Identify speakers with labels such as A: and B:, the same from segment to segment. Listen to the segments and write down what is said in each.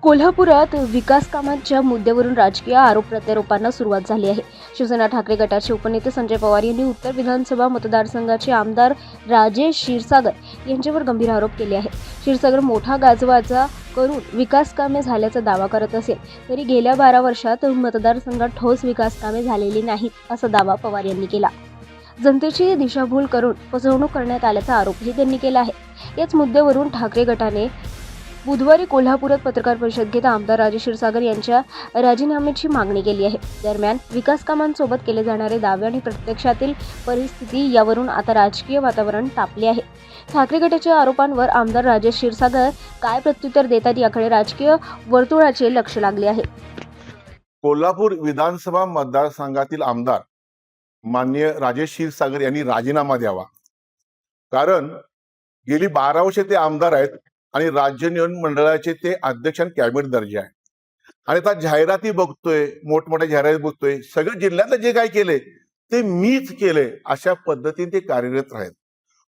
A: कोल्हापुरात विकास कामांच्या मुद्द्यावरून राजकीय आरोप प्रत्यारोपांना सुरुवात झाली आहे. शिवसेना ठाकरे गटाचे उपनेते संजय पवार यांनी उत्तर विधानसभा मतदारसंघाचे आमदार राजेश क्षीरसागर यांच्यावर गंभीर आरोप केले आहेत. क्षीरसागर मोठा गाजवाजा करून विकास कामे झाल्याचा दावा करत असेल तरी गेल्या 12 वर्षात मतदारसंघात ठोस विकास कामे झालेली नाहीत असा दावा पवार यांनी केला. जनतेची दिशाभूल करून फसवणूक करण्यात आल्याचा आरोपही त्यांनी केला आहे. याच मुद्द्यावरून ठाकरे गटाने बुधवारी कोल्हापुरात पत्रकार परिषद घेत आमदार राजेश क्षीरसागर यांच्या राजीनाम्याची मागणी केली आहे. दरम्यान विकास कामांसोबत केले जाणारे दावे आणि प्रत्यक्षातील परिस्थिती यावरून आता राजकीय वातावरण तापले आहे. ठाकरे गटाच्या आरोपांवर आमदार राजेश क्षीरसागर काय प्रत्युत्तर देतात याकडे राजकीय वर्तुळाचे लक्ष लागले आहे.
B: कोल्हापूर विधानसभा मतदारसंघातील आमदार माननीय राजेश क्षीरसागर यांनी राजीनामा द्यावा. कारण गेली 12 वर्षे ते आमदार आहेत आणि राज्य निवडणूक मंडळाचे ते अध्यक्ष आणि कॅबिनेट दर्जा आहे. आणि आता जाहिराती बघतोय, मोठमोठ्या जाहिराती बघतोय, सगळं जिल्ह्यातलं जे काय केले ते मीच केले अशा पद्धतीने ते कार्यरत आहेत.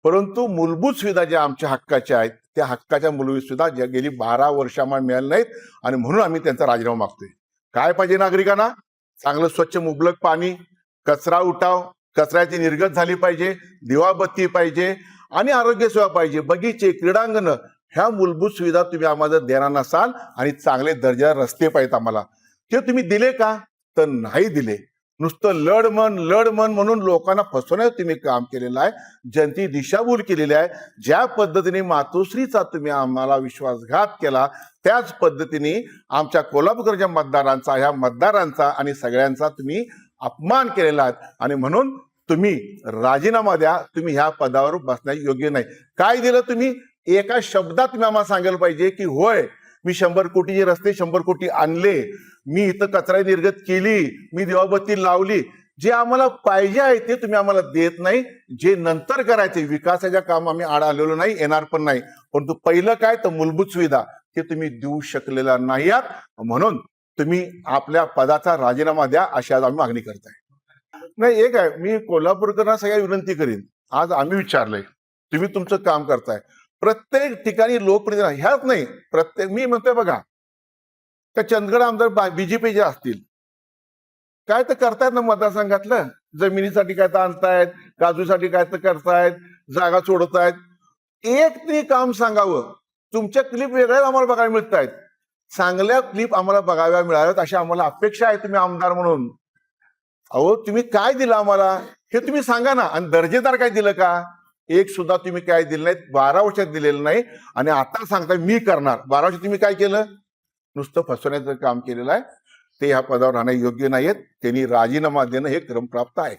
B: परंतु मूलभूत सुविधा ज्या आमच्या हक्काच्या आहेत त्या हक्काच्या मूलभूत सुविधा ज्या गेली 12 वर्ष आम्हाला मिळाल्या नाहीत आणि म्हणून आम्ही त्यांचा राजीनामा मागतोय. काय पाहिजे नागरिकांना? चांगलं स्वच्छ मुबलक पाणी, कचरा उठाव, कचऱ्याची निर्गत झाली पाहिजे, दिवाबत्ती पाहिजे आणि आरोग्य सेवा पाहिजे, बगीचे, क्रीडांगण, ह्या मूलभूत सुविधा तुम्ही आम्हाला देणार नसाल आणि चांगले दर्जा रस्ते पाहिजेत आम्हाला, ते तुम्ही दिले का? तर नाही दिले. नुसतं लढ मन म्हणून लोकांना फसवण्याचं तुम्ही काम केलेलं आहे. जनतेची दिशाभूल केलेली आहे. ज्या पद्धतीने मातोश्रीचा तुम्ही आम्हाला विश्वासघात केला त्याच पद्धतीने आमच्या कोल्हापूरच्या मतदारांचा, ह्या मतदारांचा आणि सगळ्यांचा तुम्ही अपमान केलेला आहे आणि म्हणून तुम्ही राजीनामा द्या. तुम्ही ह्या पदावर बसण्यास योग्य नाही. काय दिलं तुम्ही? एका शब्दात तुम्ही आम्हाला सांगायला पाहिजे की होय मी 100 कोटीचे रस्ते 100 कोटी आणले, मी इथं कचरा निर्गत केली, मी दिवाबत्ती लावली. जे आम्हाला पाहिजे आहे ते तुम्ही आम्हाला देत नाही. जे नंतर करायचे विकासाच्या काम आम्ही आड आलेलो नाही, येणार पण नाही. परंतु पहिलं काय तर मूलभूत सुविधा ते तुम्ही देऊ शकलेला नाही आहात. म्हणून तुम्ही आपल्या पदाचा राजीनामा द्या अशी आज आम्ही मागणी करताय. नाही, एक आहे, मी कोल्हापूरकरांना सगळ्या विनंती करीन. आज आम्ही विचारलंय, तुम्ही तुमचं काम करताय. प्रत्येक ठिकाणी लोकप्रतिनिधी ह्याच नाही, प्रत्येक मी म्हणतोय बघा, त्या चंदगड आमदार बीजेपीचे असतील, काय तर करतायत ना मतदारसंघातलं, जमिनीसाठी काय तर आणतायत, काजूसाठी काय तर करतायत, जागा सोडतायत. एक तरी काम सांगावं. तुमच्या क्लिप वेगळ्याच आम्हाला बघायला मिळत आहेत. चांगल्या क्लिप आम्हाला बघायला मिळाव्यात अशी आम्हाला अपेक्षा आहे तुम्ही आमदार म्हणून. अहो, तुम्ही काय दिलं आम्हाला हे तुम्ही सांगा ना. आणि दर्जेदार काय दिलं का? एक सुद्धा तुम्ही काय दिलं नाहीत. 12 वर्षात दिलेलं नाही आणि आता सांगताय मी करणार. 12 वर्षात तुम्ही काय केलं? नुसतं फसवण्याचं काम केलेलं आहे. ते ह्या पदावर राहणं योग्य नाहीत. त्यांनी राजीनामा देणं हे क्रमप्राप्त आहे.